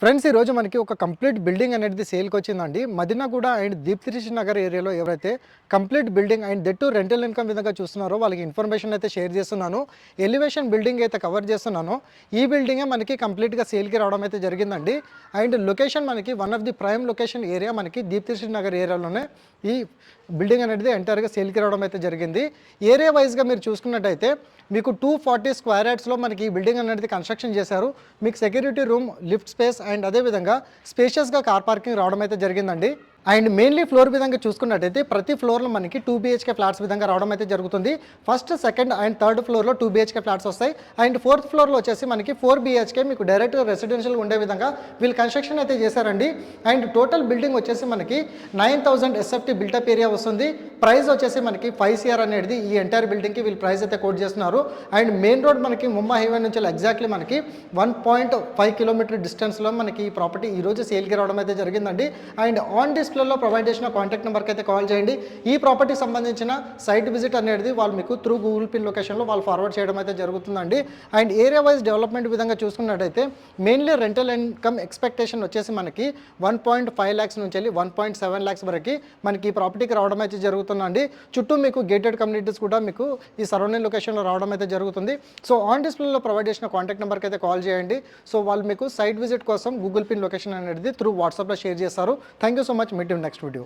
Friends, ఈరోజు మనకి ఒక కంప్లీట్ బిల్డింగ్ అనేది సేల్కి వచ్చిందండి. మదినగూడ అండ్ దీప్తిరిషి నగర్ ఏరియాలో ఎవరైతే complete building and that rental income విధంగా చూస్తున్నారో వాళ్ళకి ఇన్ఫర్మేషన్ అయితే షేర్ చేస్తున్నాను. ఎలివేషన్ బిల్డింగ్ అయితే కవర్ చేస్తున్నాను. ఈ బిల్డింగే మనకి కంప్లీట్గా సేల్కి రావడం అయితే జరిగిందండి. అండ్ లొకేషన్ మనకి one of the prime location area మనకి దీప్తిరిషి నగర్ ఏరియాలోనే ఈ బిల్డింగ్ అనేది ఎంటైర్గా సేల్కి రావడం అయితే జరిగింది. ఏరియా వైజ్గా మీరు చూసుకున్నట్టయితే మీకు 240 స్క్వేర్ యార్డ్స్లో మనకి ఈ బిల్డింగ్ అనేది కన్స్ట్రక్షన్ చేశారు. మీకు security room, lift space and అదేవిధంగా స్పేషియస్గా కార్ పార్కింగ్ రావడం అయితే జరిగిందండి. అండ్ మెయిన్లీ ఫ్లోర్ విధంగా చూసుకున్నట్టయితే ప్రతి ఫ్లోర్లో మనకి 2 BHK ఫ్లాట్స్ విధంగా రావడం అయితే జరుగుతుంది. ఫస్ట్, సెకండ్ అండ్ థర్డ్ ఫ్లోర్లో 2 BHK ఫ్లాట్స్ వస్తాయి. అండ్ ఫోర్త్ ఫ్లోర్లో వచ్చేసి మనకి 4 BHK మీకు డైరెక్ట్గా రెసిడెన్షియల్ ఉండే విధంగా వీళ్ళు కన్స్ట్రక్షన్ అయితే చేశారండి. అండ్ టోటల్ బిల్డింగ్ వచ్చేసి మనకి 9,000 SFT బిల్టప్ ఏరియా వస్తుంది. ప్రైస్ వచ్చేసి మనకి 5 CR అనేది ఈ ఎంటైర్ బిల్డింగ్కి వీళ్ళు ప్రైస్ అయితే కోట్ చేస్తున్నారు. అండ్ మెయిన్ రోడ్ మనకి ముంబై హైవే నుంచి ఎగ్జాక్ట్లీ మనకి 1.5 కిలోమీటర్ డిస్టెన్స్లో మనకి ఈ ప్రాపర్టీ ఈరోజు సేల్కి రావడం అయితే జరిగిందండి. అండ్ ఆన్ డిస్ప్లేలో ప్రొవైడ్ చేసిన కాంటాక్ట్ నెంబర్కి అయితే కాల్ చేయండి. ఈ ప్రాపర్టీకి సంబంధించిన సైట్ విజిట్ అనేది వాళ్ళు మీకు త్రూ గూగుల్ పిన్ లొకేషన్లో వాళ్ళు ఫార్వర్డ్ చేయడం అయితే జరుగుతుందండి. అండ్ ఏరియా వైజ్ డెవలప్మెంట్ విధంగా చూసుకున్నట్టయితే మెయిన్లీ రెంటల్ ఇన్కమ్ ఎక్స్పెక్టేషన్ వచ్చేసి మనకి 1.5 lakhs నుంచి వెళ్ళి 1.7 lakhs వరకు మనకి ఈ ప్రాపర్టీకి రావడం అయితే జరుగుతుందండి. చుట్టూ మీకు గేటెడ్ కమ్యూనిటీస్ కూడా మీకు ఈ సరౌండింగ్ లొకేషన్లో రావడం అయితే జరుగుతుంది. సో ఆన్ డిస్ప్లేలో ప్రొవైడ్ చేసిన కాంటాక్ట్ నెంబర్కి అయితే కాల్ చేయండి. సో వాళ్ళు మీకు సైట్ విజిట్ కోసం గూగుల్ పిన్ లొకేషన్ అనేది త్రూ వాట్సాప్లో షేర్ చేస్తారు. Thank you so much. Meet you next video.